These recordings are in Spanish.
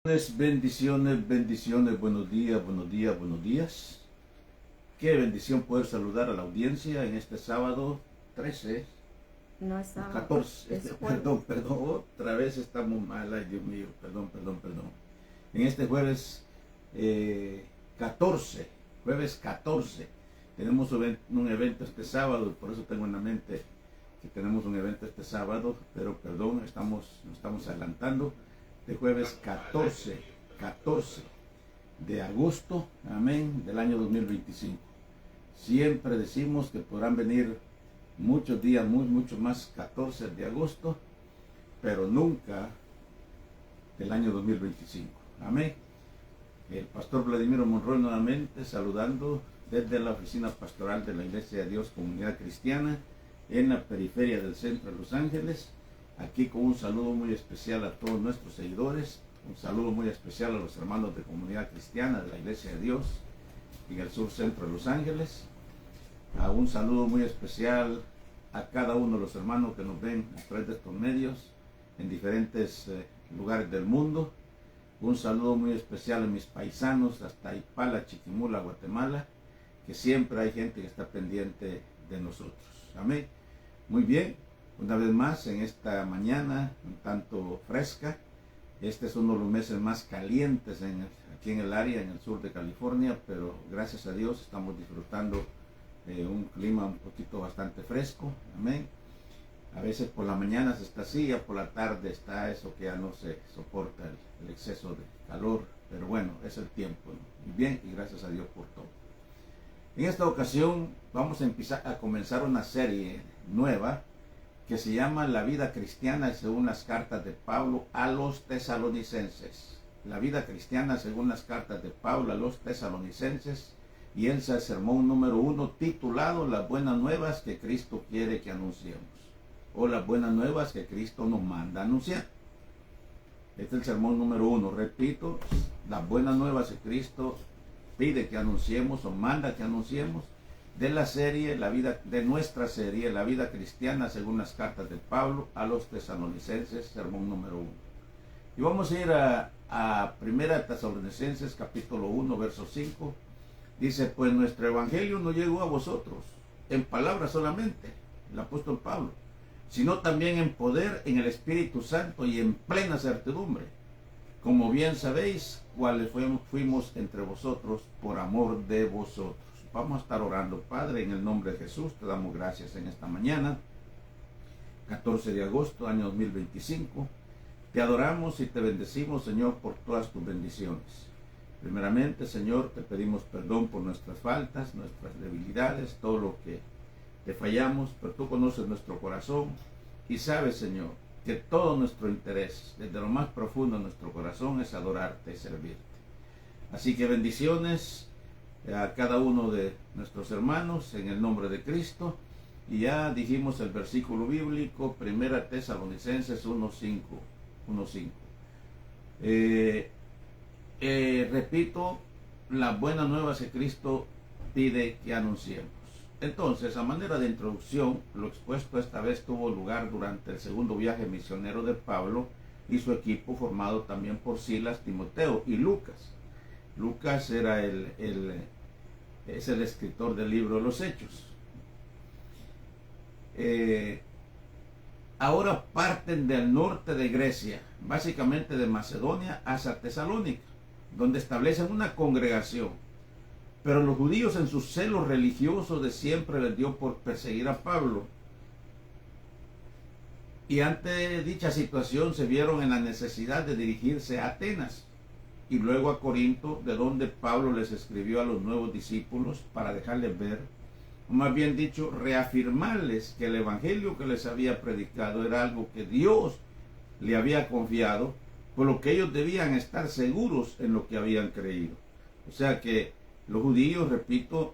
Bendiciones, bendiciones, buenos días, buenos días, buenos días. Qué bendición poder saludar a la audiencia en este sábado 13, No es sábado, 14, es jueves. perdón, otra vez estamos mal, ay Dios mío, perdón. En este jueves 14, jueves 14, tenemos un evento este sábado, por eso tengo en la mente que tenemos un evento este sábado, pero perdón, nos estamos adelantando. De jueves 14 de agosto, amén, del año 2025. Siempre decimos que podrán venir muchos días, mucho más 14 de agosto, pero nunca del año 2025. Amén. El pastor Vladimiro Monroy nuevamente saludando desde la oficina pastoral de la Iglesia de Dios Comunidad Cristiana en la periferia del centro de Los Ángeles. Aquí con un saludo muy especial a todos nuestros seguidores, un saludo muy especial a los hermanos de Comunidad Cristiana de la Iglesia de Dios en el sur centro de Los Ángeles, a un saludo muy especial a cada uno de los hermanos que nos ven a través de estos medios en diferentes lugares del mundo. Un saludo muy especial a mis paisanos hasta Ipala, Chiquimula, Guatemala, que siempre hay gente que está pendiente de nosotros. Amén. Muy bien. Una vez más, en esta mañana, un tanto fresca, este es uno de los meses más calientes aquí en el área, en el sur de California, pero gracias a Dios estamos disfrutando de un clima un poquito bastante fresco, amén. A veces por la mañana se está así, ya por la tarde está eso que ya no se soporta el exceso de calor, pero bueno, es el tiempo, ¿no? Y bien, y gracias a Dios por todo. En esta ocasión vamos a comenzar una serie nueva, que se llama La vida cristiana según las cartas de Pablo a los tesalonicenses. La vida cristiana según las cartas de Pablo a los tesalonicenses, y es el sermón número 1 titulado Las buenas nuevas que Cristo quiere que anunciemos, o las buenas nuevas que Cristo nos manda a anunciar. Este es el sermón número 1, repito, las buenas nuevas que Cristo pide que anunciemos o manda que anunciemos, de la serie, de nuestra serie, La vida cristiana según las cartas de Pablo a los tesalonicenses, sermón número 1. Y vamos a ir a 1 Tesalonicenses capítulo 1, verso 5. Dice, pues nuestro evangelio no llegó a vosotros en palabras solamente, el apóstol Pablo, sino también en poder, en el Espíritu Santo y en plena certidumbre, como bien sabéis cuáles fuimos entre vosotros por amor de vosotros. Vamos a estar orando. Padre, en el nombre de Jesús, te damos gracias en esta mañana, 14 de agosto, año 2025. Te adoramos y te bendecimos, Señor, por todas tus bendiciones. Primeramente, Señor, te pedimos perdón por nuestras faltas, nuestras debilidades, todo lo que te fallamos, pero tú conoces nuestro corazón y sabes, Señor, que todo nuestro interés, desde lo más profundo de nuestro corazón, es adorarte y servirte. Así que bendiciones a cada uno de nuestros hermanos en el nombre de Cristo. Y ya dijimos el versículo bíblico, 1 Tesalonicenses 1:5. Repito, las buenas nuevas que Cristo pide que anunciemos. Entonces, a manera de introducción, lo expuesto esta vez tuvo lugar durante el segundo viaje misionero de Pablo y su equipo, formado también por Silas, Timoteo y Lucas. Lucas era es el escritor del libro de los Hechos. Ahora parten del norte de Grecia, básicamente de Macedonia, hacia Tesalónica, donde establecen una congregación. Pero los judíos, en su celo religioso de siempre, les dio por perseguir a Pablo. Y ante dicha situación se vieron en la necesidad de dirigirse a Atenas y luego a Corinto, de donde Pablo les escribió a los nuevos discípulos para dejarles ver, o más bien dicho, reafirmarles que el evangelio que les había predicado era algo que Dios le había confiado, por lo que ellos debían estar seguros en lo que habían creído. O sea que los judíos, repito,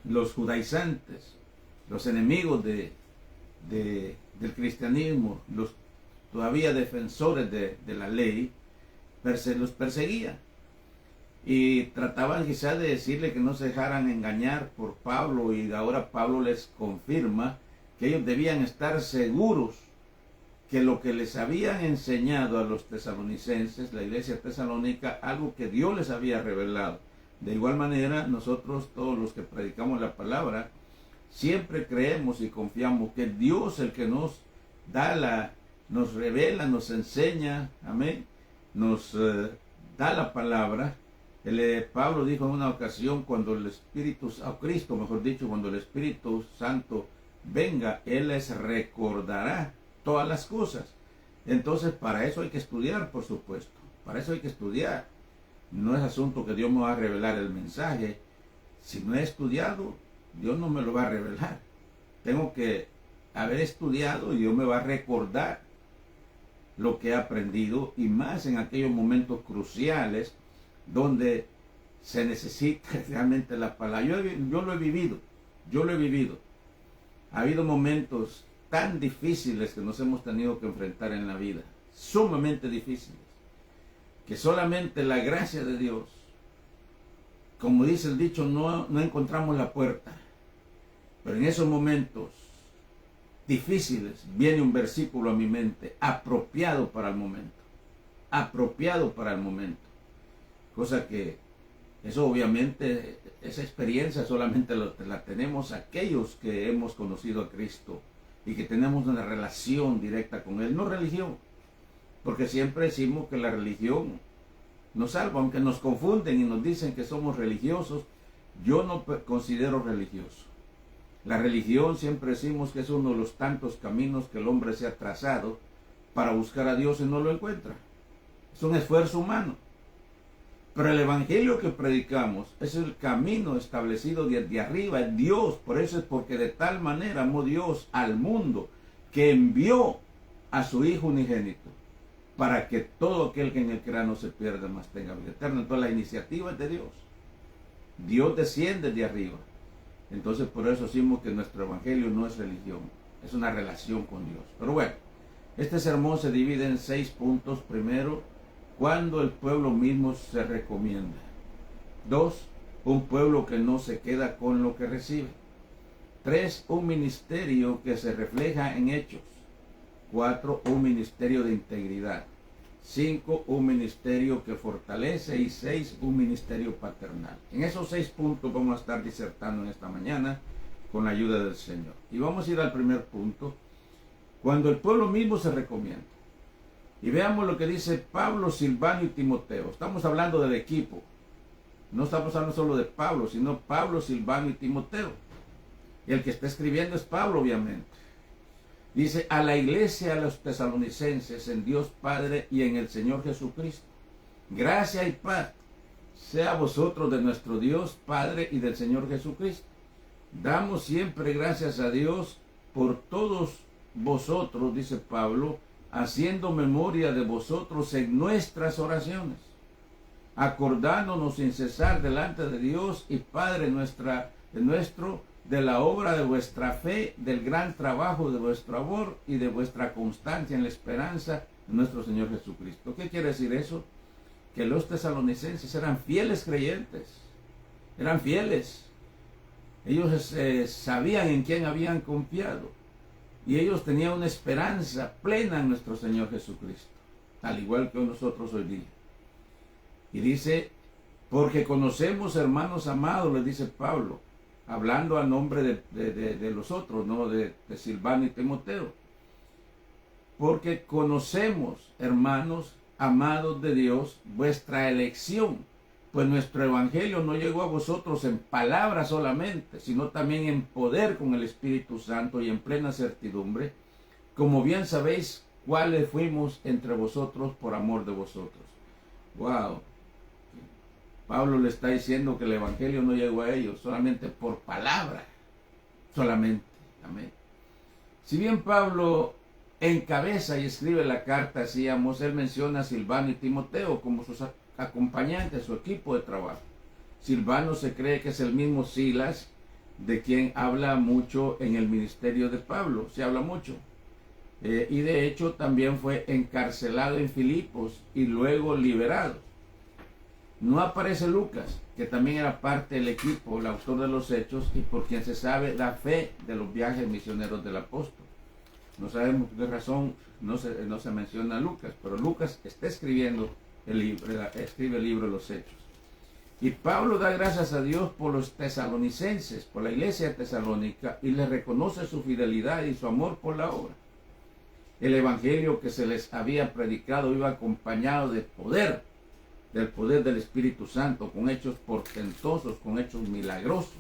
los judaizantes, los enemigos del cristianismo, los todavía defensores de la ley, los perseguían y trataban quizás de decirle que no se dejaran engañar por Pablo, y ahora Pablo les confirma que ellos debían estar seguros que lo que les habían enseñado a los tesalonicenses, la iglesia tesalónica, algo que Dios les había revelado. De igual manera, nosotros, todos los que predicamos la palabra, siempre creemos y confiamos que Dios, el que nos da nos revela, nos enseña, amén, nos da la palabra. Pablo dijo en una ocasión, cuando el Espíritu, Cristo, mejor dicho, cuando el Espíritu Santo venga, Él les recordará todas las cosas. Entonces, para eso hay que estudiar, por supuesto. Para eso hay que estudiar. No es asunto que Dios me va a revelar el mensaje. Si no he estudiado, Dios no me lo va a revelar. Tengo que haber estudiado y Dios me va a recordar lo que he aprendido, y más en aquellos momentos cruciales donde se necesita realmente la palabra. Yo lo he vivido. Ha habido momentos tan difíciles que nos hemos tenido que enfrentar en la vida, sumamente difíciles, que solamente la gracia de Dios, como dice el dicho, no encontramos la puerta. Pero en esos momentos difíciles viene un versículo a mi mente, apropiado para el momento. Cosa que, eso obviamente, esa experiencia solamente la tenemos aquellos que hemos conocido a Cristo y que tenemos una relación directa con Él, no religión. Porque siempre decimos que la religión nos salva, aunque nos confunden y nos dicen que somos religiosos. Yo no considero religioso. La religión, siempre decimos que es uno de los tantos caminos que el hombre se ha trazado para buscar a Dios y no lo encuentra. Es un esfuerzo humano. Pero el evangelio que predicamos es el camino establecido desde arriba, es Dios. Por eso es porque de tal manera amó Dios al mundo que envió a su Hijo unigénito, para que todo aquel que en él crea no se pierda, mas tenga vida eterna. Entonces la iniciativa es de Dios. Dios desciende de arriba. Entonces por eso decimos que nuestro evangelio no es religión, es una relación con Dios. Pero bueno, este sermón se divide en 6 puntos. Primero, cuando el pueblo mismo se recomienda. 2, un pueblo que no se queda con lo que recibe. 3, un ministerio que se refleja en hechos. 4, un ministerio de integridad. 5, un ministerio que fortalece. Y 6, un ministerio paternal. En esos 6 puntos vamos a estar disertando en esta mañana con la ayuda del Señor. Y vamos a ir al primer punto, cuando el pueblo mismo se recomienda. Y veamos lo que dice Pablo, Silvano y Timoteo. Estamos hablando del equipo. No estamos hablando solo de Pablo, sino Pablo, Silvano y Timoteo. Y el que está escribiendo es Pablo, obviamente. Dice, a la iglesia, a los tesalonicenses, en Dios Padre y en el Señor Jesucristo. Gracia y paz sea a vosotros de nuestro Dios Padre y del Señor Jesucristo. Damos siempre gracias a Dios por todos vosotros, dice Pablo, haciendo memoria de vosotros en nuestras oraciones, acordándonos sin cesar delante de Dios y Padre de la obra de vuestra fe, del gran trabajo de vuestro amor y de vuestra constancia en la esperanza de nuestro Señor Jesucristo. ¿Qué quiere decir eso? Que los tesalonicenses eran fieles creyentes, eran fieles. Ellos sabían en quién habían confiado. Y ellos tenían una esperanza plena en nuestro Señor Jesucristo, al igual que nosotros hoy día. Y dice, porque conocemos, hermanos amados, le dice Pablo, hablando a nombre de los otros, ¿no? de Silvano y Timoteo. Porque conocemos, hermanos amados de Dios, vuestra elección. Pues nuestro evangelio no llegó a vosotros en palabras solamente, sino también en poder con el Espíritu Santo y en plena certidumbre, como bien sabéis cuáles fuimos entre vosotros por amor de vosotros. Wow. Pablo le está diciendo que el evangelio no llegó a ellos solamente por palabra, solamente. Amén. Si bien Pablo encabeza y escribe la carta, decíamos, él menciona a Silvano y Timoteo como sus acompañantes, su equipo de trabajo. Silvano se cree que es el mismo Silas, de quien habla mucho en el ministerio de Pablo, se habla mucho. Y de hecho también fue encarcelado en Filipos y luego liberado. No aparece Lucas, que también era parte del equipo, el autor de los Hechos, y por quien se sabe la fe de los viajes misioneros del apóstol. No sabemos por qué razón no se menciona a Lucas, pero Lucas está escribiendo escribe el libro de los Hechos. Y Pablo da gracias a Dios por los tesalonicenses, por la iglesia de Tesalónica, y le reconoce su fidelidad y su amor por la obra. El evangelio que se les había predicado iba acompañado del poder del Espíritu Santo, con hechos portentosos, con hechos milagrosos.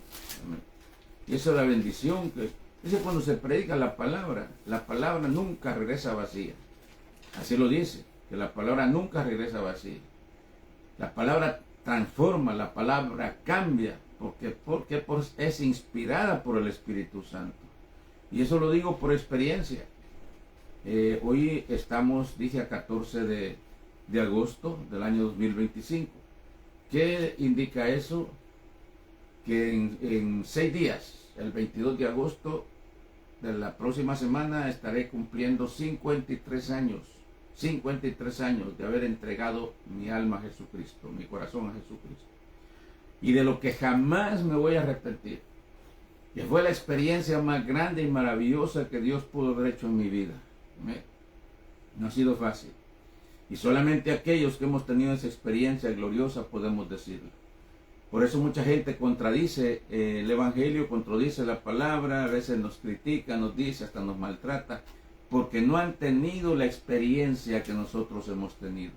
Y eso es la bendición que dice cuando se predica la palabra nunca regresa vacía. Así lo dice, que la palabra nunca regresa vacía. La palabra transforma, la palabra cambia, porque es inspirada por el Espíritu Santo. Y eso lo digo por experiencia. Hoy estamos, dije, a 14 de agosto del año 2025. ¿Qué indica eso? Que en 6 días, el 22 de agosto de la próxima semana, estaré cumpliendo 53 años de haber entregado mi alma a Jesucristo, mi corazón a Jesucristo. Y de lo que jamás me voy a arrepentir, que fue la experiencia más grande y maravillosa que Dios pudo haber hecho en mi vida. No ha sido fácil. Y solamente aquellos que hemos tenido esa experiencia gloriosa podemos decirlo. Por eso mucha gente contradice el Evangelio, contradice la palabra, a veces nos critica, nos dice, hasta nos maltrata, porque no han tenido la experiencia que nosotros hemos tenido.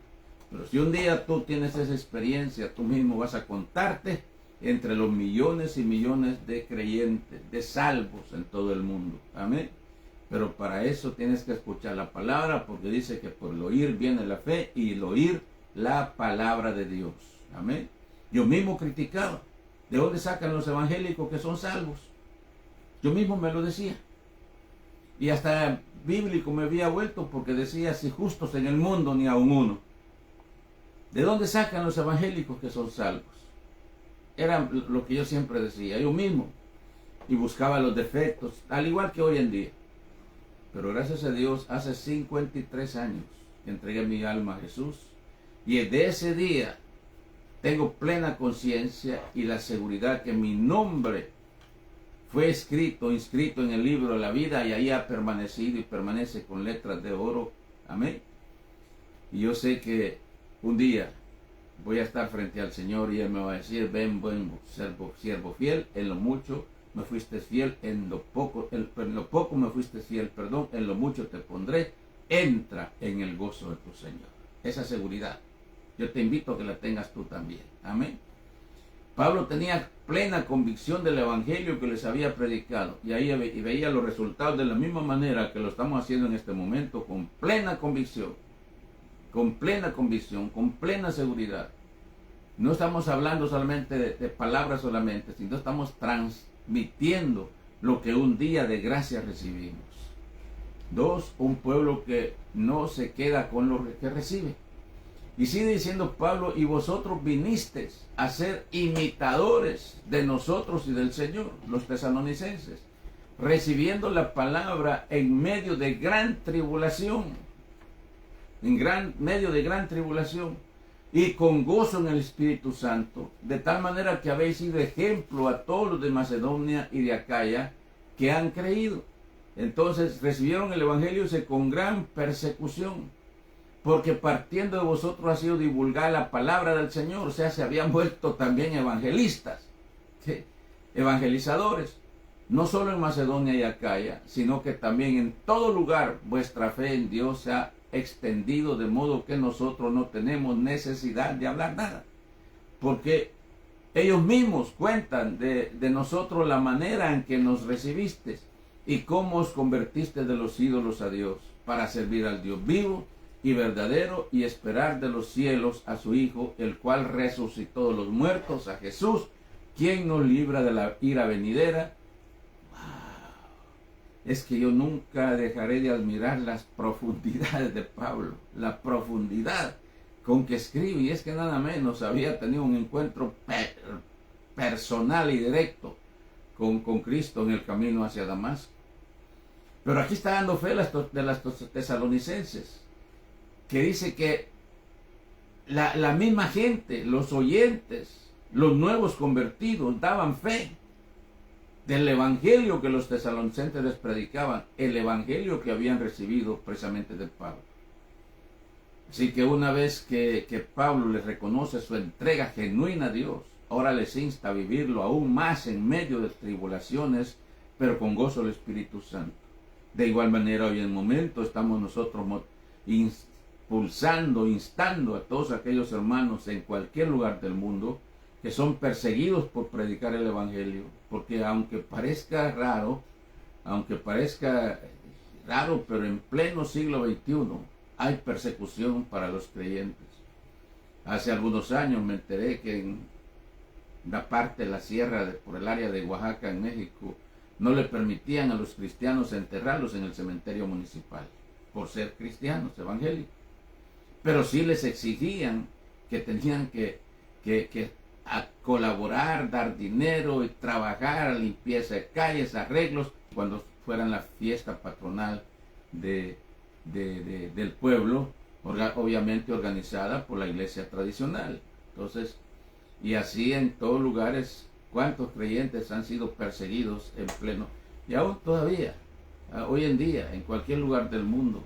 Pero si un día tú tienes esa experiencia, tú mismo vas a contarte entre los millones y millones de creyentes, de salvos en todo el mundo. Amén. Pero para eso tienes que escuchar la palabra, porque dice que por el oír viene la fe, y el oír la palabra de Dios. Amén. Yo mismo criticaba, ¿de dónde sacan los evangélicos que son salvos? Yo mismo me lo decía. Y hasta bíblico me había vuelto, porque decía, si justos en el mundo ni aun uno. ¿De dónde sacan los evangélicos que son salvos? Era lo que yo siempre decía, yo mismo. Y buscaba los defectos, al igual que hoy en día. Pero gracias a Dios, hace 53 años que entregué mi alma a Jesús. Y desde ese día tengo plena conciencia y la seguridad que mi nombre fue inscrito en el libro de la vida, y ahí ha permanecido y permanece con letras de oro. Amén. Y yo sé que un día voy a estar frente al Señor y Él me va a decir, ven, buen siervo fiel, en lo mucho me fuiste fiel, en lo poco me fuiste fiel, en lo mucho te pondré, entra en el gozo de tu Señor. Esa seguridad, yo te invito a que la tengas tú también. Amén. Pablo tenía plena convicción del evangelio que les había predicado, y ahí veía los resultados de la misma manera que lo estamos haciendo en este momento, con plena convicción, con plena seguridad. No estamos hablando solamente de palabras solamente, sino estamos transmitiendo lo que un día de gracia recibimos. 2, un pueblo que no se queda con lo que recibe. Y sigue diciendo Pablo, y vosotros vinisteis a ser imitadores de nosotros y del Señor, los tesalonicenses, recibiendo la palabra en medio de gran tribulación, y con gozo en el Espíritu Santo, de tal manera que habéis sido ejemplo a todos los de Macedonia y de Acaya que han creído. Entonces recibieron el Evangelio con gran persecución, porque partiendo de vosotros ha sido divulgada la palabra del Señor. O sea, se habían vuelto también evangelistas, ¿sí? Evangelizadores, no solo en Macedonia y Acaya, sino que también en todo lugar vuestra fe en Dios se ha extendido, de modo que nosotros no tenemos necesidad de hablar nada, porque ellos mismos cuentan de nosotros la manera en que nos recibiste y cómo os convertiste de los ídolos a Dios, para servir al Dios vivo y verdadero, y esperar de los cielos a su Hijo, el cual resucitó de los muertos, a Jesús, quien nos libra de la ira venidera. Es que yo nunca dejaré de admirar las profundidades de Pablo, la profundidad con que escribe, y es que nada menos había tenido un encuentro personal y directo con Cristo en el camino hacia Damasco. Pero aquí está dando fe de las tesalonicenses, que dice que la misma gente, los oyentes, los nuevos convertidos, daban fe del evangelio que los tesalonicenses les predicaban, el evangelio que habían recibido precisamente de Pablo. Así que una vez que Pablo les reconoce su entrega genuina a Dios, ahora les insta a vivirlo aún más en medio de tribulaciones, pero con gozo del Espíritu Santo. De igual manera, hoy en el momento estamos nosotros impulsando, instando a todos aquellos hermanos en cualquier lugar del mundo que son perseguidos por predicar el evangelio, porque aunque parezca raro, pero en pleno siglo XXI hay persecución para los creyentes. Hace algunos años me enteré que en una parte de la sierra, por el área de Oaxaca, en México, no le permitían a los cristianos enterrarlos en el cementerio municipal, por ser cristianos evangélicos. Pero sí les exigían que tenían que colaborar, dar dinero y trabajar, limpieza de calles, arreglos, cuando fueran la fiesta patronal del pueblo, obviamente organizada por la iglesia tradicional. Entonces, y así en todos lugares, cuántos creyentes han sido perseguidos en pleno, y aún todavía, hoy en día, en cualquier lugar del mundo.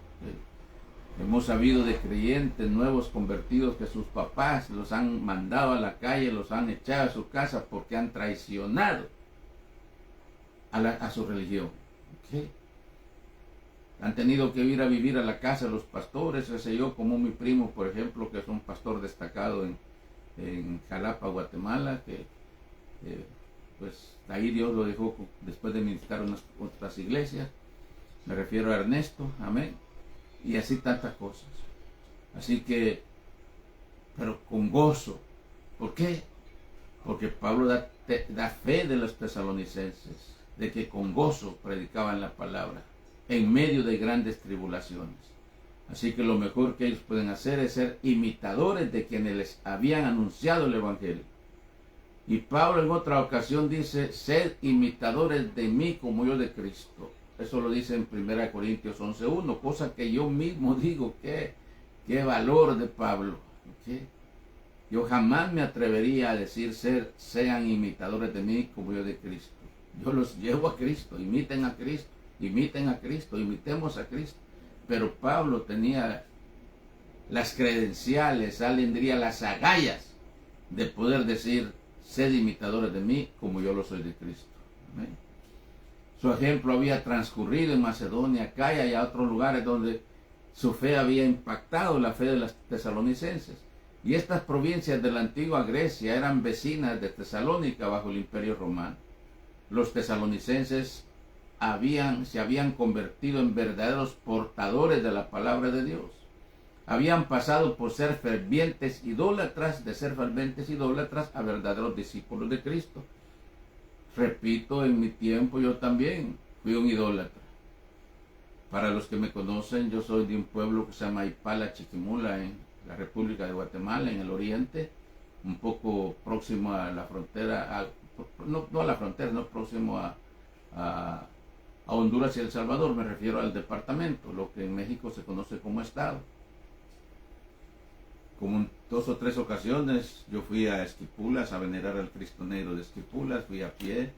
Hemos sabido de creyentes nuevos convertidos que sus papás los han mandado a la calle, los han echado a su casa porque han traicionado a su religión. ¿Okay? Han tenido que ir a vivir a la casa de los pastores, ese yo, como mi primo, por ejemplo, que es un pastor destacado en Jalapa, Guatemala, que pues ahí Dios lo dejó después de ministrar unas otras iglesias. Me refiero a Ernesto, amén. Y así tantas cosas. Así que, pero con gozo. ¿Por qué? Porque Pablo da fe de los tesalonicenses, de que con gozo predicaban la palabra, en medio de grandes tribulaciones. Así que lo mejor que ellos pueden hacer es ser imitadores de quienes les habían anunciado el evangelio. Y Pablo en otra ocasión dice, sed imitadores de mí como yo de Cristo. Eso lo dice en 1 Corintios 11:1, cosa que yo mismo digo, qué valor de Pablo. ¿Okay? Yo jamás me atrevería a decir sean imitadores de mí como yo de Cristo. Yo los llevo a Cristo, imiten a Cristo, imitemos a Cristo. Pero Pablo tenía las credenciales, alguien diría las agallas, de poder decir, sed imitadores de mí como yo lo soy de Cristo. ¿Amén? Su ejemplo había transcurrido en Macedonia, Acaya y a otros lugares donde su fe había impactado la fe de los tesalonicenses. Y estas provincias de la antigua Grecia eran vecinas de Tesalónica bajo el Imperio Romano. Los tesalonicenses se habían convertido en verdaderos portadores de la palabra de Dios. Habían pasado por ser fervientes idólatras, de ser fervientes idólatras a verdaderos discípulos de Cristo. Repito, en mi tiempo yo también fui un idólatra. Para los que me conocen, yo soy de un pueblo que se llama Ipala, Chiquimula, en la República de Guatemala, en el oriente, un poco próximo a la frontera, no a la frontera, no próximo a Honduras y El Salvador, me refiero al departamento, lo que en México se conoce como estado. Como en 2 o 3 ocasiones yo fui a Esquipulas a venerar al Cristo Negro de Esquipulas, fui a pie,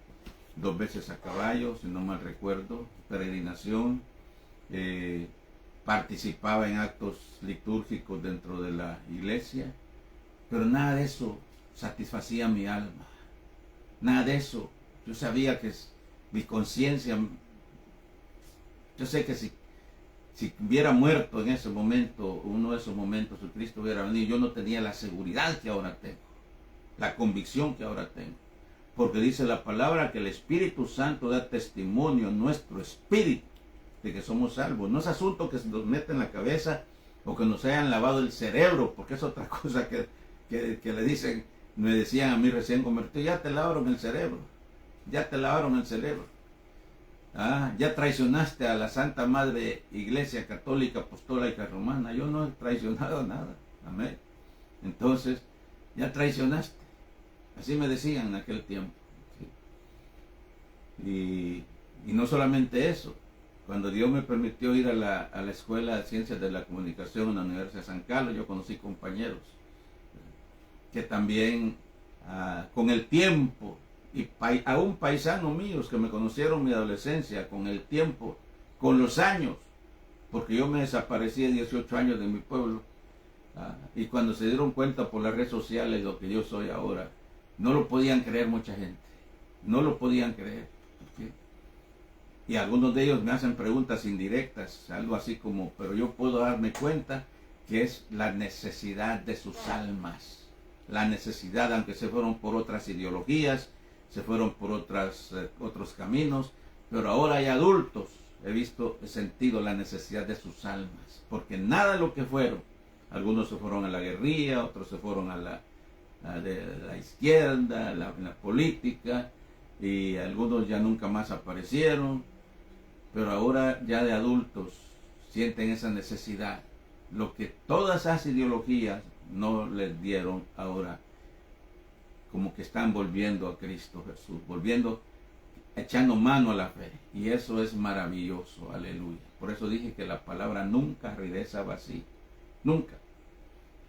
2 veces a caballo, si no mal recuerdo, peregrinación, participaba en actos litúrgicos dentro de la iglesia, pero nada de eso satisfacía mi alma, nada de eso. Yo sabía que mi conciencia, yo sé que si hubiera muerto en ese momento, uno de esos momentos, si Cristo hubiera venido, yo no tenía la seguridad que ahora tengo, la convicción que ahora tengo. Porque dice la palabra que el Espíritu Santo da testimonio a nuestro espíritu de que somos salvos. No es asunto que se nos meta en la cabeza o que nos hayan lavado el cerebro, porque es otra cosa que le dicen, me decían a mí recién convertido, ya te lavaron el cerebro, ya te lavaron el cerebro. Ya traicionaste a la Santa Madre Iglesia Católica Apostólica Romana. Yo no he traicionado nada. Amén. Entonces, ya traicionaste. Así me decían en aquel tiempo. ¿Sí? Y no solamente eso. Cuando Dios me permitió ir a la Escuela de Ciencias de la Comunicación en la Universidad de San Carlos, yo conocí compañeros que también con el tiempo y aún paisanos míos que me conocieron en mi adolescencia, con el tiempo, con los años, porque yo me desaparecí a 18 años de mi pueblo, y cuando se dieron cuenta por las redes sociales de lo que yo soy ahora, no lo podían creer mucha gente, no lo podían creer. ¿Okay? Y algunos de ellos me hacen preguntas indirectas, algo así como, pero yo puedo darme cuenta que es la necesidad de sus almas, la necesidad, aunque se fueron por otras ideologías, se fueron por otros caminos, pero ahora hay adultos, he sentido la necesidad de sus almas, porque nada de lo que fueron, algunos se fueron a la guerrilla, otros se fueron a la izquierda, a la política, y algunos ya nunca más aparecieron, pero ahora ya de adultos sienten esa necesidad, lo que todas esas ideologías no les dieron, ahora como que están volviendo a Cristo Jesús, echando mano a la fe, y eso es maravilloso, aleluya. Por eso dije que la palabra nunca regresa vacía, nunca.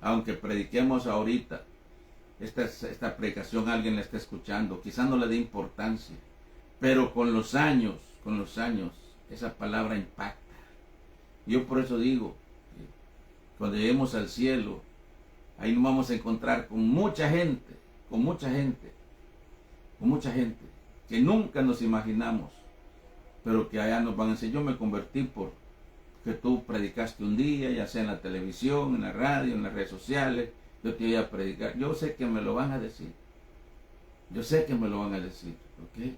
Aunque prediquemos ahorita, esta predicación alguien la está escuchando, quizás no le dé importancia, pero con los años, esa palabra impacta. Yo por eso digo, cuando lleguemos al cielo, ahí nos vamos a encontrar con mucha gente, que nunca nos imaginamos, pero que allá nos van a decir, yo me convertí por que tú predicaste un día, ya sea en la televisión, en la radio, en las redes sociales, yo te voy a predicar. Yo sé que me lo van a decir. ¿Ok?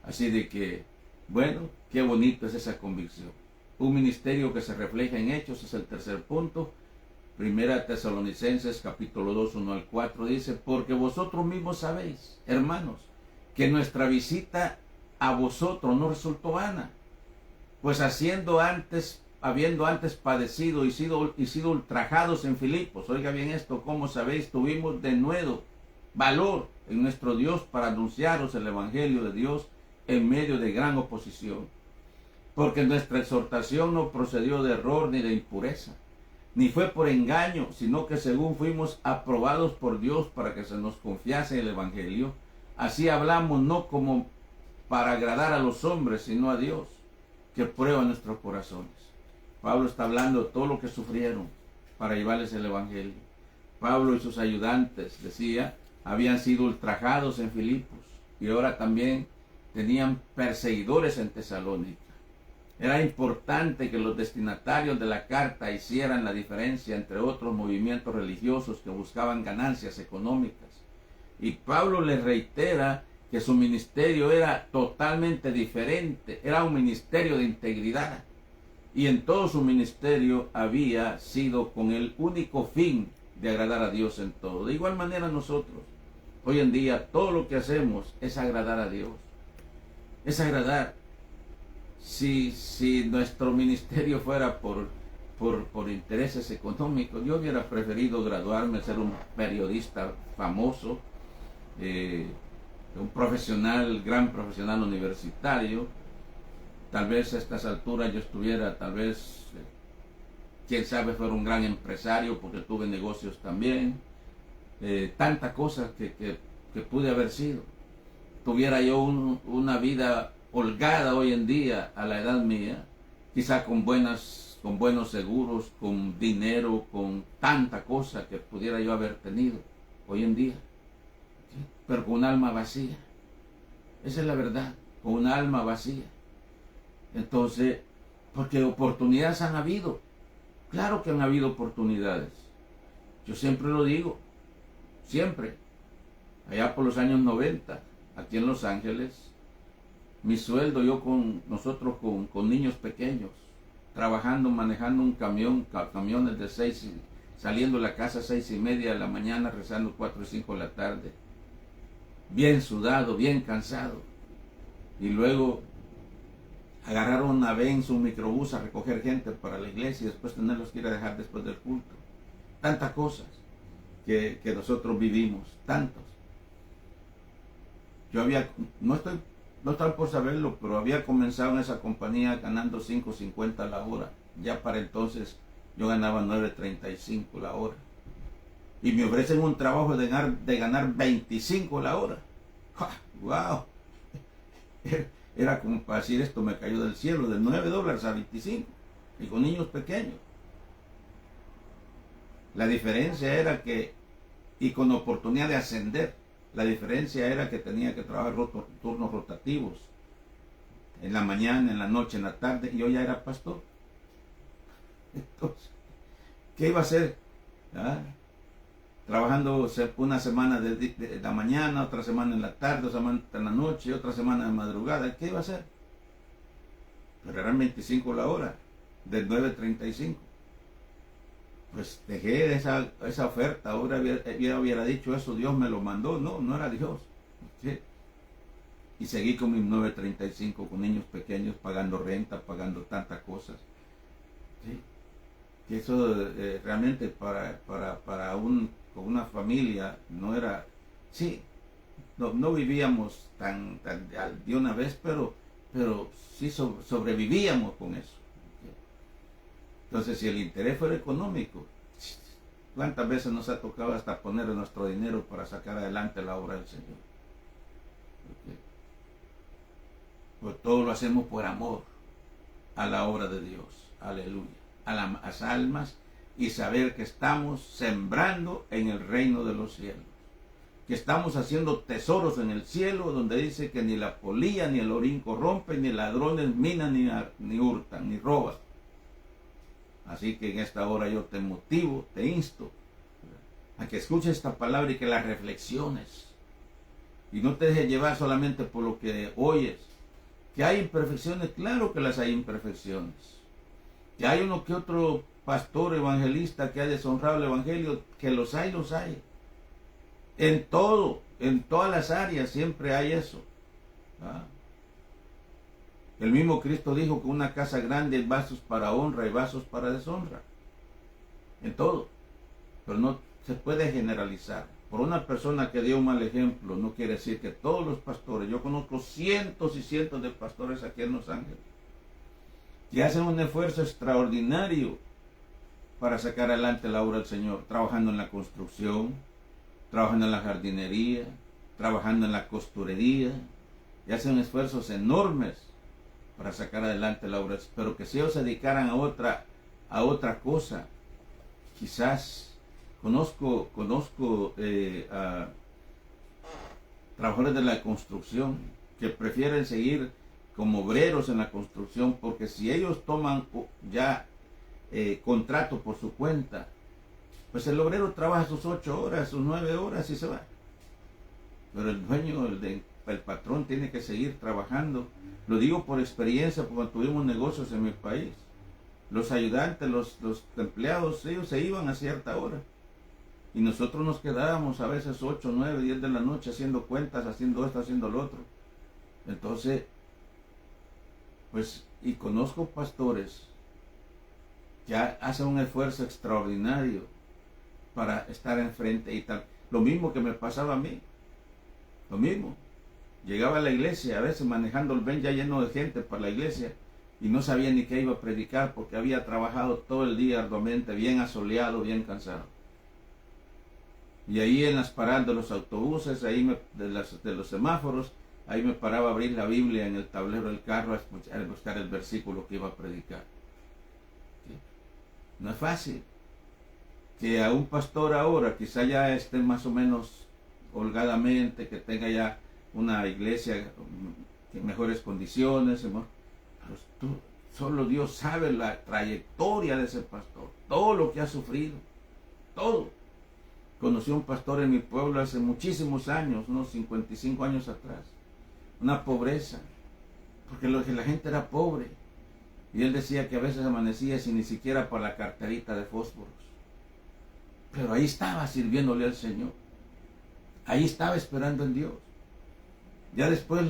Así de que, bueno, qué bonito es esa convicción. Un ministerio que se refleja en hechos es el tercer punto. Primera Tesalonicenses capítulo 2, 1 al 4 dice, porque vosotros mismos sabéis, hermanos, que nuestra visita a vosotros no resultó vana, pues habiendo antes padecido y sido ultrajados en Filipos, oiga bien esto, como sabéis, tuvimos de nuevo valor en nuestro Dios para anunciaros el Evangelio de Dios en medio de gran oposición, porque nuestra exhortación no procedió de error ni de impureza, ni fue por engaño, sino que según fuimos aprobados por Dios para que se nos confiase el Evangelio, así hablamos no como para agradar a los hombres, sino a Dios, que prueba nuestros corazones. Pablo está hablando de todo lo que sufrieron para llevarles el Evangelio. Pablo y sus ayudantes, decía, habían sido ultrajados en Filipos y ahora también tenían perseguidores en Tesalónica. Era importante que los destinatarios de la carta hicieran la diferencia entre otros movimientos religiosos que buscaban ganancias económicas. Y Pablo les reitera que su ministerio era totalmente diferente, era un ministerio de integridad. Y en todo su ministerio había sido con el único fin de agradar a Dios en todo. De igual manera nosotros, hoy en día, todo lo que hacemos es agradar a Dios. Es agradar. Si nuestro ministerio fuera por intereses económicos, yo hubiera preferido graduarme, ser un periodista famoso, un profesional, gran profesional universitario. Tal vez a estas alturas yo estuviera, quién sabe, fuera un gran empresario porque tuve negocios también. Tantas cosas que pude haber sido. Tuviera yo una vida holgada hoy en día a la edad mía, quizá con buenos seguros, con dinero, con tanta cosa que pudiera yo haber tenido hoy en día, ¿sí? Pero con un alma vacía. Esa es la verdad, con un alma vacía. Entonces, porque oportunidades han habido, claro que han habido oportunidades. Yo siempre lo digo, siempre. Allá por los años 90, aquí en Los Ángeles, mi sueldo, nosotros con niños pequeños, trabajando, manejando un camiones de 6, saliendo de la casa a 6:30 de la mañana, rezando 4 y 5 de la tarde, bien sudado, bien cansado, y luego agarrar una Benz, un microbús a recoger gente para la iglesia y después tenerlos que ir a dejar después del culto. Tantas cosas que nosotros vivimos, tantos. Yo no estoy por saberlo, pero había comenzado en esa compañía ganando $5.50 la hora. Ya para entonces yo ganaba $9.35 la hora. y me ofrecen un trabajo de ganar 25 la hora. ¡Ja! ¡Wow! Era como para decir, esto me cayó del cielo, de $9 a 25, y con niños pequeños. La diferencia era que, y con oportunidad de ascender, la diferencia era que tenía que trabajar turnos rotativos, en la mañana, en la noche, en la tarde, y yo ya era pastor. Entonces, ¿qué iba a hacer? ¿Ah? Trabajando una semana de la mañana, otra semana en la tarde, otra semana en la noche, otra semana de madrugada. ¿Qué iba a hacer? Pero eran 25 la hora, del 9:35. Pues dejé esa oferta. Ahora hubiera dicho eso, Dios me lo mandó. No, no era Dios. ¿Sí? Y seguí con mis 9:35, con niños pequeños, pagando renta, pagando tantas cosas. ¿Sí? Que eso realmente para con una familia no era, sí, no vivíamos tan de una vez, pero sí sobrevivíamos con eso. Entonces, si el interés fuera económico, ¿cuántas veces nos ha tocado hasta poner nuestro dinero para sacar adelante la obra del Señor? Pues todo lo hacemos por amor a la obra de Dios. Aleluya. A las almas, y saber que estamos sembrando en el reino de los cielos, que estamos haciendo tesoros en el cielo, donde dice que ni la polilla ni el orín corrompen, ni ladrones minan, ni hurtan, ni roban. Así que en esta hora yo te motivo, te insto a que escuches esta palabra y que la reflexiones, y no te dejes llevar solamente por lo que oyes. Que hay imperfecciones, claro que las hay imperfecciones. Que hay uno que otro pastor evangelista que ha deshonrado el evangelio, que los hay. En todas las áreas siempre hay eso. ¿Ah? El mismo Cristo dijo que una casa grande hay vasos para honra y vasos para deshonra. En todo. Pero no se puede generalizar. Por una persona que dio un mal ejemplo, no quiere decir que todos los pastores, yo conozco cientos y cientos de pastores aquí en Los Ángeles, que hacen un esfuerzo extraordinario para sacar adelante la obra del Señor, trabajando en la construcción, trabajando en la jardinería, trabajando en la costurería, y hacen esfuerzos enormes para sacar adelante la obra, pero que si ellos se dedicaran a otra cosa, quizás conozco a trabajadores de la construcción que prefieren seguir como obreros en la construcción, porque si ellos toman ya contrato por su cuenta, pues el obrero trabaja sus 8 horas, sus 9 horas y se va. Pero el dueño, el patrón, tiene que seguir trabajando. Lo digo por experiencia, porque cuando tuvimos negocios en mi país, los ayudantes, los empleados, ellos se iban a cierta hora. Y nosotros nos quedábamos a veces 8, 9, 10 de la noche haciendo cuentas, haciendo esto, haciendo lo otro. Entonces, pues, y conozco pastores que hacen un esfuerzo extraordinario para estar enfrente y tal. Lo mismo que me pasaba a mí. Lo mismo. Llegaba a la iglesia, a veces manejando el ven ya lleno de gente para la iglesia, y no sabía ni qué iba a predicar porque había trabajado todo el día arduamente, bien asoleado, bien cansado. Y ahí en las paradas de los autobuses, ahí de los semáforos, ahí me paraba a abrir la Biblia en el tablero del carro a buscar el versículo que iba a predicar. ¿Sí? No es fácil. Que a un pastor ahora quizá ya esté más o menos holgadamente, que tenga ya una iglesia en mejores condiciones, pues solo Dios sabe la trayectoria de ese pastor, todo lo que ha sufrido, todo. Conocí a un pastor en mi pueblo hace muchísimos años, unos 55 años atrás, una pobreza, porque la gente era pobre, y él decía que a veces amanecía sin ni siquiera para la carterita de fósforos, pero ahí estaba sirviéndole al Señor, ahí estaba esperando en Dios. Ya después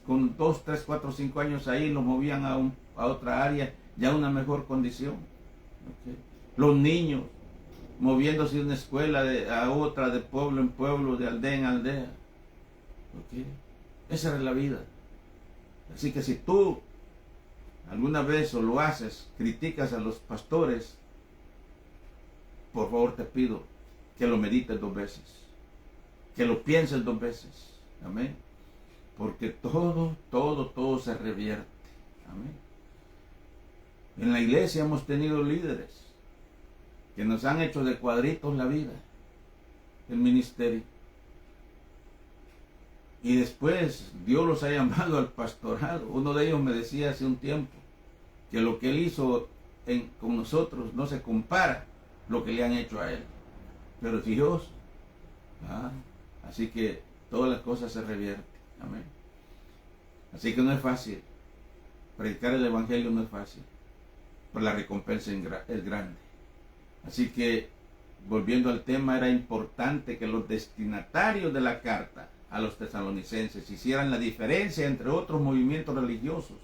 con 2, 3, 4, 5 años ahí los movían a otra área, ya una mejor condición. ¿Okay? Los niños moviéndose de una escuela a otra, de pueblo en pueblo, de aldea en aldea. ¿Okay? Esa era la vida. Así que si tú alguna vez o lo haces, criticas a los pastores, por favor te pido que lo medites 2 veces, que lo pienses 2 veces. Amén. Porque todo se revierte. Amén. En la iglesia hemos tenido líderes que nos han hecho de cuadritos la vida, el ministerio. Y después Dios los ha llamado al pastorado. Uno de ellos me decía hace un tiempo que lo que él hizo con nosotros no se compara lo que le han hecho a él. Pero Dios, así que todas las cosas se revierten. Amén. Así que no es fácil. Predicar el evangelio no es fácil, pero la recompensa es grande. Así que, volviendo al tema, era importante que los destinatarios de la carta a los tesalonicenses hicieran la diferencia entre otros movimientos religiosos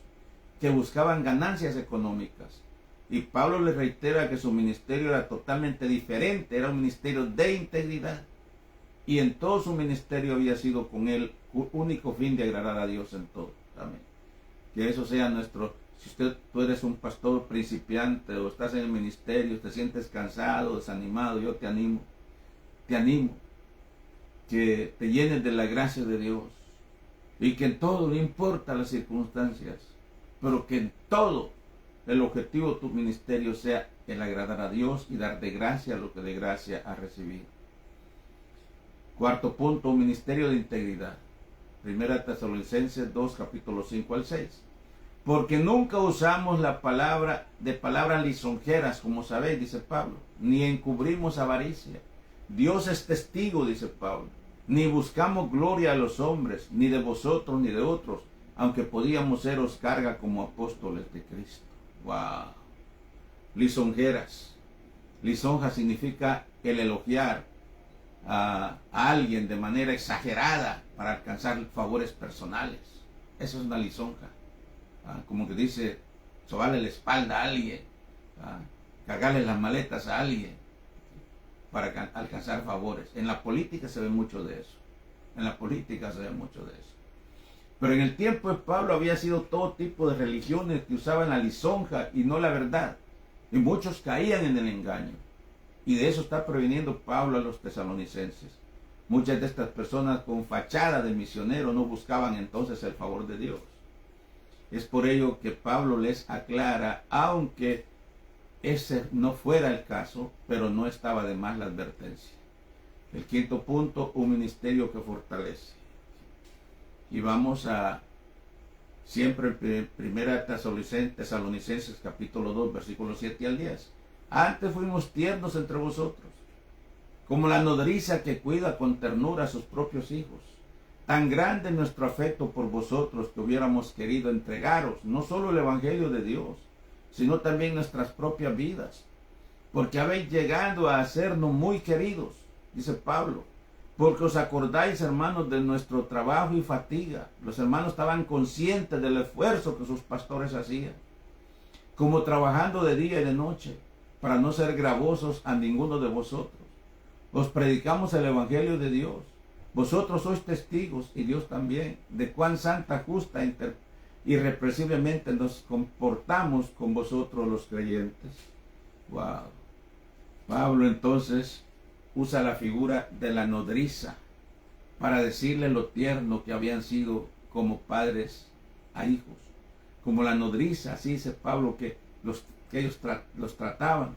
que buscaban ganancias económicas. Y Pablo les reitera que su ministerio era totalmente diferente, era un ministerio de integridad. Y en todo su ministerio había sido con el único fin de agradar a Dios en todo. Amén. Que eso sea nuestro. Si tú eres un pastor principiante o estás en el ministerio, te sientes cansado, desanimado, yo te animo que te llenes de la gracia de Dios y que en todo, no importa las circunstancias, pero que en todo el objetivo de tu ministerio sea el agradar a Dios y dar de gracia lo que de gracia has recibido. Cuarto punto, ministerio de integridad. Primera Tesalonicenses 2, capítulos 5 al 6. Porque nunca usamos la palabras lisonjeras, como sabéis, dice Pablo, ni encubrimos avaricia. Dios es testigo, dice Pablo, ni buscamos gloria a los hombres, ni de vosotros, ni de otros, aunque podíamos seros carga como apóstoles de Cristo. ¡Wow! Lisonjeras. Lisonja significa el elogiar a alguien de manera exagerada para alcanzar favores personales. Eso es una lisonja. Como que dice, sobarle la espalda a alguien, cargarle las maletas a alguien para alcanzar favores. En la política se ve mucho de eso. Pero en el tiempo de Pablo había sido todo tipo de religiones que usaban la lisonja y no la verdad. Y muchos caían en el engaño. Y de eso está previniendo Pablo a los tesalonicenses. Muchas de estas personas con fachada de misionero no buscaban entonces el favor de Dios. Es por ello que Pablo les aclara, aunque ese no fuera el caso, pero no estaba de más la advertencia. El quinto punto, un ministerio que fortalece. Y vamos a siempre en primera Tesalonicenses capítulo 2, versículos 7 al 10. Antes fuimos tiernos entre vosotros, como la nodriza que cuida con ternura a sus propios hijos. Tan grande nuestro afecto por vosotros que hubiéramos querido entregaros no solo el evangelio de Dios, sino también nuestras propias vidas, porque habéis llegado a hacernos muy queridos, dice Pablo, porque os acordáis, hermanos, de nuestro trabajo y fatiga. Los hermanos estaban conscientes del esfuerzo que sus pastores hacían, como trabajando de día y de noche, para no ser gravosos a ninguno de vosotros. Os predicamos el evangelio de Dios. Vosotros sois testigos, y Dios también, de cuán santa, justa, irrepresiblemente nos comportamos con vosotros los creyentes. Wow. Pablo entonces usa la figura de la nodriza para decirle lo tierno que habían sido como padres a hijos. Como la nodriza, así dice Pablo, que ellos los trataban,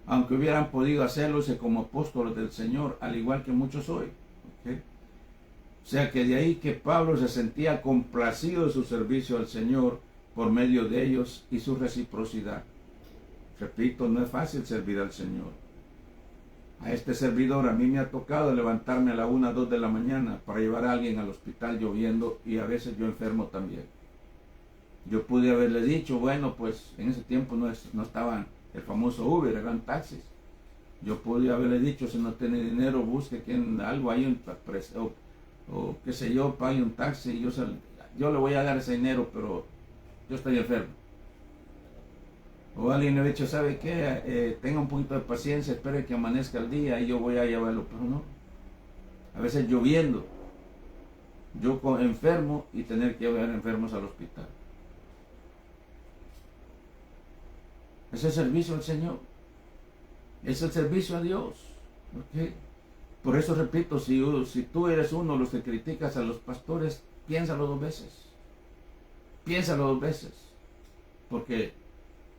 aunque hubieran podido hacerlo como apóstoles del Señor, al igual que muchos hoy. ¿Okay? O sea que de ahí que Pablo se sentía complacido de su servicio al Señor por medio de ellos y su reciprocidad. Repito, no es fácil servir al Señor. A este servidor, a mí me ha tocado levantarme a la 1, 2 de la mañana para llevar a alguien al hospital lloviendo, y a veces yo enfermo también. Yo pude haberle dicho, bueno, pues en ese tiempo no estaban el famoso Uber, eran taxis. Yo pude haberle dicho, si no tiene dinero, busque algo ahí, o qué sé yo, pague un taxi, y yo le voy a dar ese dinero, pero yo estoy enfermo. O alguien le ha dicho, ¿sabe qué? Tenga un poquito de paciencia, espere que amanezca el día y yo voy a llevarlo. Pero no. A veces lloviendo, yo enfermo y tener que llevar enfermos al hospital. Es el servicio al Señor. Es el servicio a Dios. ¿Por qué? Por eso repito, si tú eres uno de los que criticas a los pastores, piénsalo dos veces. Piénsalo dos veces. Porque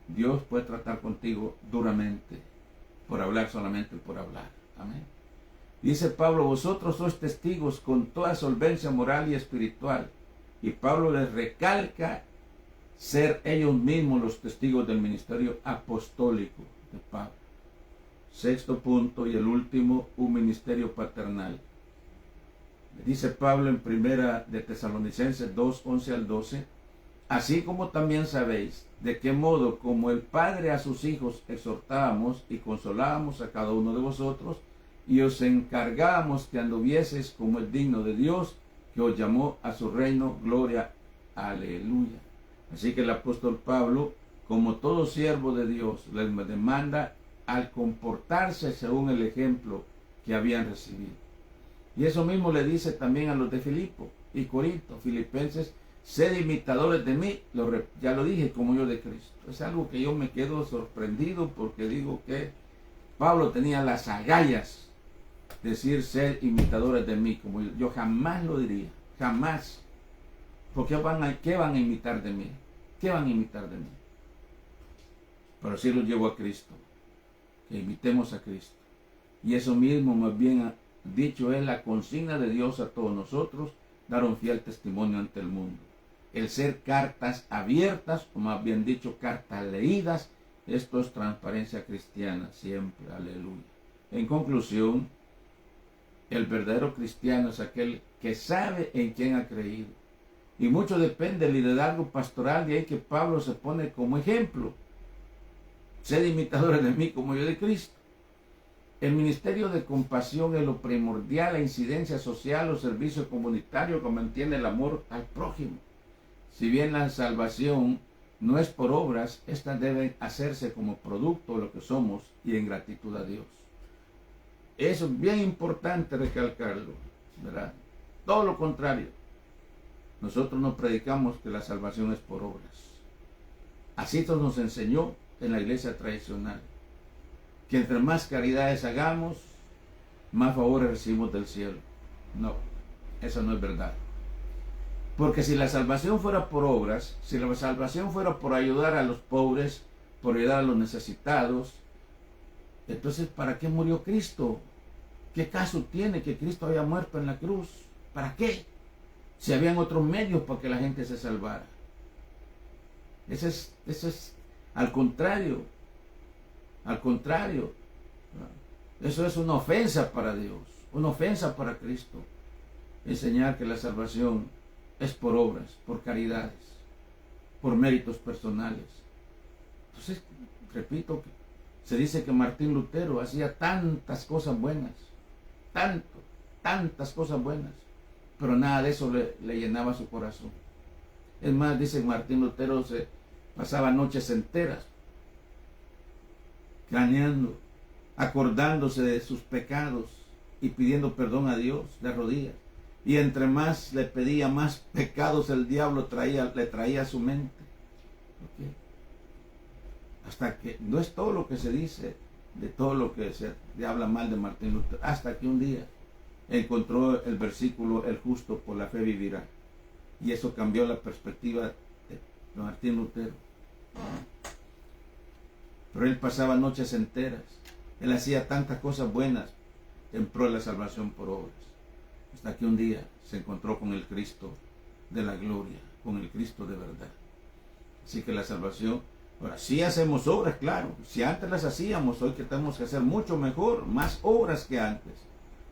Dios puede tratar contigo duramente por hablar solamente por hablar. Amén. Dice Pablo, vosotros sois testigos con toda solvencia moral y espiritual. Y Pablo les recalca ser ellos mismos los testigos del ministerio apostólico de Pablo. Sexto punto y el último, un ministerio paternal. Dice Pablo en primera de Tesalonicenses 2, 11 al 12, así como también sabéis de qué modo como el Padre a sus hijos exhortábamos y consolábamos a cada uno de vosotros, y os encargábamos que anduvieseis como es digno de Dios, que os llamó a su reino, gloria, aleluya. Así que el apóstol Pablo, como todo siervo de Dios, les demanda al comportarse según el ejemplo que habían recibido. Y eso mismo le dice también a los de Filipo y Corinto, Filipenses, sed imitadores de mí, ya lo dije, como yo de Cristo. Es algo que yo me quedo sorprendido porque digo que Pablo tenía las agallas de decir ser imitadores de mí, como yo jamás lo diría, jamás. Porque ¿qué van a imitar de mí? ¿Qué van a imitar de mí? Pero sí los llevo a Cristo, que imitemos a Cristo. Y eso mismo, más bien dicho, es la consigna de Dios a todos nosotros, dar un fiel testimonio ante el mundo. El ser cartas abiertas, o más bien dicho, cartas leídas, esto es transparencia cristiana, siempre, aleluya. En conclusión, el verdadero cristiano es aquel que sabe en quién ha creído. Y mucho depende del liderazgo pastoral, de ahí que Pablo se pone como ejemplo. Sed imitadores de mí como yo de Cristo. El ministerio de compasión es lo primordial, la incidencia social o servicio comunitario que mantiene el amor al prójimo. Si bien la salvación no es por obras, estas deben hacerse como producto de lo que somos y en gratitud a Dios. Eso es bien importante recalcarlo, ¿verdad? Todo lo contrario. Nosotros no predicamos que la salvación es por obras. Así nos enseñó en la iglesia tradicional. Que entre más caridades hagamos, más favores recibimos del cielo. No, eso no es verdad. Porque si la salvación fuera por obras, si la salvación fuera por ayudar a los pobres, por ayudar a los necesitados, entonces ¿para qué murió Cristo? ¿Qué caso tiene que Cristo haya muerto en la cruz? ¿Para qué? Si habían otros medios para que la gente se salvara. Eso es al contrario. Al contrario. Eso es una ofensa para Dios. Una ofensa para Cristo. Enseñar que la salvación es por obras, por caridades, por méritos personales. Entonces, repito, se dice que Martín Lutero hacía tantas cosas buenas. Tantas cosas buenas. Pero nada de eso le llenaba su corazón. Es más, dice Martín Lutero, se pasaba noches enteras craneando, acordándose de sus pecados y pidiendo perdón a Dios de rodillas. Y entre más le pedía, más pecados el diablo le traía a su mente. ¿Okay? Hasta que no es todo lo que se dice, de todo lo que se habla mal de Martín Lutero, hasta que un día encontró el versículo, el justo por la fe vivirá. Y eso cambió la perspectiva de Martín Lutero. Pero él pasaba noches enteras. Él hacía tantas cosas buenas en pro de la salvación por obras. Hasta que un día se encontró con el Cristo de la gloria, con el Cristo de verdad. Así que la salvación, ahora sí hacemos obras, claro. Si antes las hacíamos, hoy que tenemos que hacer mucho mejor, más obras que antes.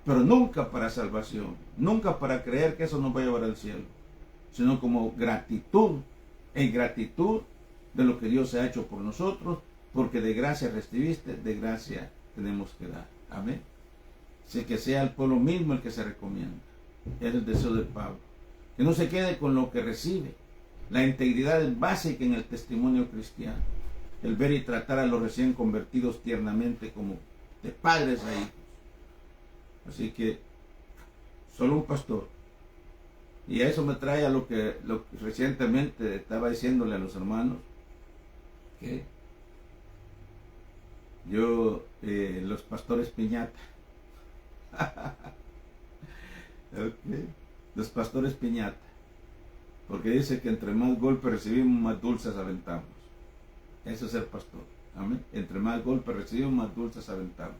Pero nunca para salvación, nunca para creer que eso nos va a llevar al cielo, sino como gratitud, en gratitud de lo que Dios ha hecho por nosotros, porque de gracia recibiste, de gracia tenemos que dar. Amén. Así que sea el pueblo mismo el que se recomienda. Es el deseo de Pablo. Que no se quede con lo que recibe. La integridad es básica en el testimonio cristiano. El ver y tratar a los recién convertidos tiernamente como de padres a hijos. Así que solo un pastor. Y a eso me trae a lo que recientemente estaba diciéndole a los hermanos. Que yo, los pastores piñata, Okay. Los pastores piñata, porque dice que entre más golpes recibimos, más dulces aventamos. Eso es ser pastor. Amén. Entre más golpes recibimos, más dulces aventamos.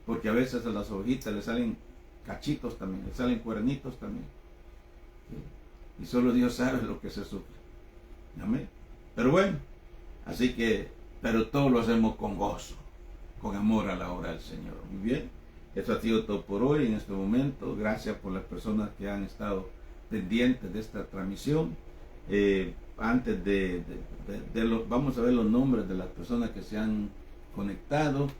Porque a veces a las ovejitas le salen cachitos también, le salen cuernitos también. ¿Sí? Y solo Dios sabe lo que se sufre. Amén. Pero bueno, así que, pero todo lo hacemos con gozo, con amor a la obra del Señor. Muy bien. Eso ha sido todo por hoy en este momento. Gracias por las personas que han estado pendientes de esta transmisión. Antes vamos a ver los nombres de las personas que se han conectado.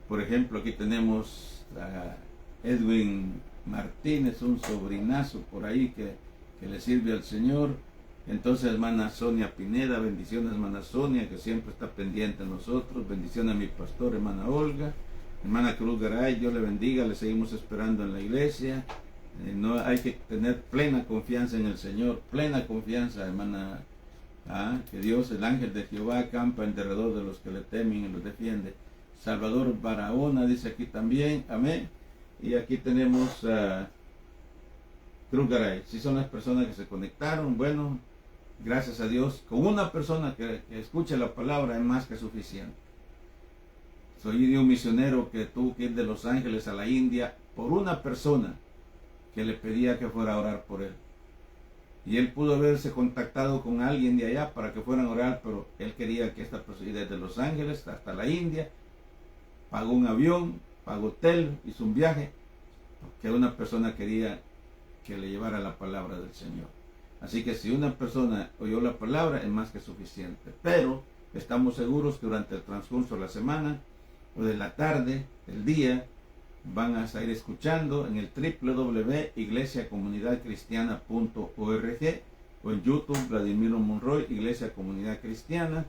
Por ejemplo, aquí tenemos a Edwin Martínez, un sobrinazo por ahí que le sirve al Señor. Entonces, hermana Sonia Pineda, bendiciones, hermana Sonia, que siempre está pendiente de nosotros. Bendiciones a mi pastor, hermana Olga. Hermana Cruz Garay, Dios le bendiga, le seguimos esperando en la iglesia. No hay que tener plena confianza en el Señor, plena confianza, hermana. Que Dios, el ángel de Jehová, acampa en derredor de los que le temen y los defiende. Salvador Barahona dice aquí también, amén. Y aquí tenemos a Cruz Garay. Si son las personas que se conectaron, bueno, gracias a Dios, con una persona que escuche la palabra es más que suficiente. Soy de un misionero que tuvo que ir de Los Ángeles a la India por una persona que le pedía que fuera a orar por él. Y él pudo haberse contactado con alguien de allá para que fueran a orar, pero él quería que esta persona, desde Los Ángeles hasta la India, pagó un avión, pagó hotel, hizo un viaje, porque una persona quería que le llevara la palabra del Señor. Así que si una persona oyó la palabra es más que suficiente. Pero estamos seguros que durante el transcurso de la semana o de la tarde, el día, van a estar escuchando en el www.iglesiacomunidadcristiana.org o en YouTube, Vladimiro Monroy, Iglesia Comunidad Cristiana.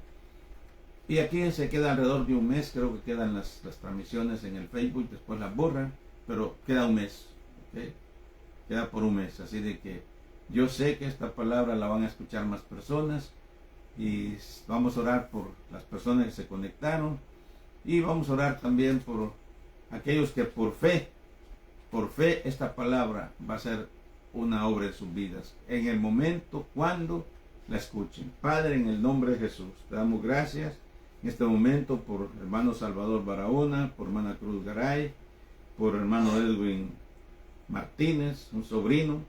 Y aquí se queda alrededor de un mes, creo que quedan las transmisiones en el Facebook, después las borran, pero queda un mes, ¿okay? Queda por un mes, así de que yo sé que esta palabra la van a escuchar más personas y vamos a orar por las personas que se conectaron. Y vamos a orar también por aquellos que por fe esta palabra va a ser una obra en sus vidas. En el momento cuando la escuchen. Padre, en el nombre de Jesús, te damos gracias en este momento por hermano Salvador Barahona, por hermana Cruz Garay, por hermano Edwin Martínez, un sobrino.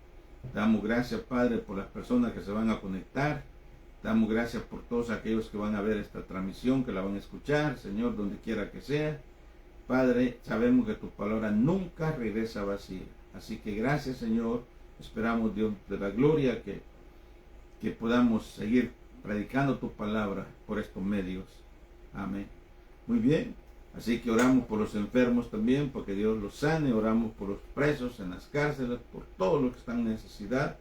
Te damos gracias, Padre, por las personas que se van a conectar. Te damos gracias por todos aquellos que van a ver esta transmisión, que la van a escuchar, Señor, donde quiera que sea. Padre, sabemos que tu palabra nunca regresa vacía. Así que gracias, Señor. Esperamos, Dios de la gloria, que podamos seguir predicando tu palabra por estos medios. Amén. Muy bien. Así que oramos por los enfermos también, porque Dios los sane. Oramos por los presos en las cárceles, por todos los que están en necesidad.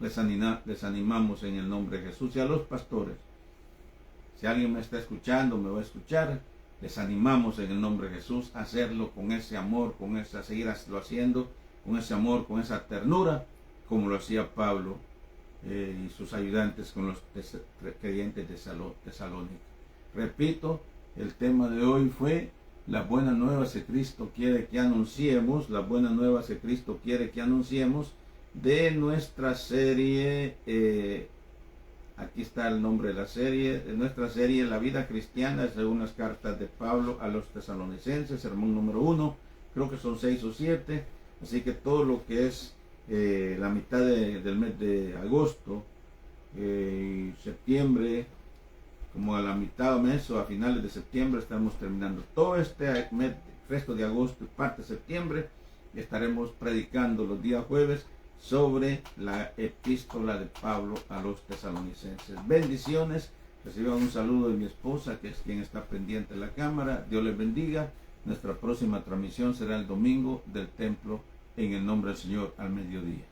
Les animamos en el nombre de Jesús. Y a los pastores, si alguien me está escuchando, me va a escuchar, les animamos en el nombre de Jesús a hacerlo con ese amor, seguirlo haciendo, con ese amor, con esa ternura, como lo hacía Pablo y sus ayudantes con los creyentes de Tesalónica. Repito, el tema de hoy fue las buenas nuevas que Cristo quiere que anunciemos, las buenas nuevas que Cristo quiere que anunciemos, de nuestra serie, aquí está el nombre de la serie, de nuestra serie La vida cristiana según las cartas de Pablo a los tesalonicenses, sermón número 1, creo que son 6 o 7, así que todo lo que es la mitad del mes de agosto, septiembre, como a la mitad del mes o a finales de septiembre estamos terminando todo este mes, resto de agosto y parte de septiembre, estaremos predicando los días jueves sobre la epístola de Pablo a los tesalonicenses. Bendiciones, reciban un saludo de mi esposa, que es quien está pendiente de la cámara. Dios les bendiga. Nuestra próxima transmisión será el domingo del templo, en el nombre del Señor, al mediodía.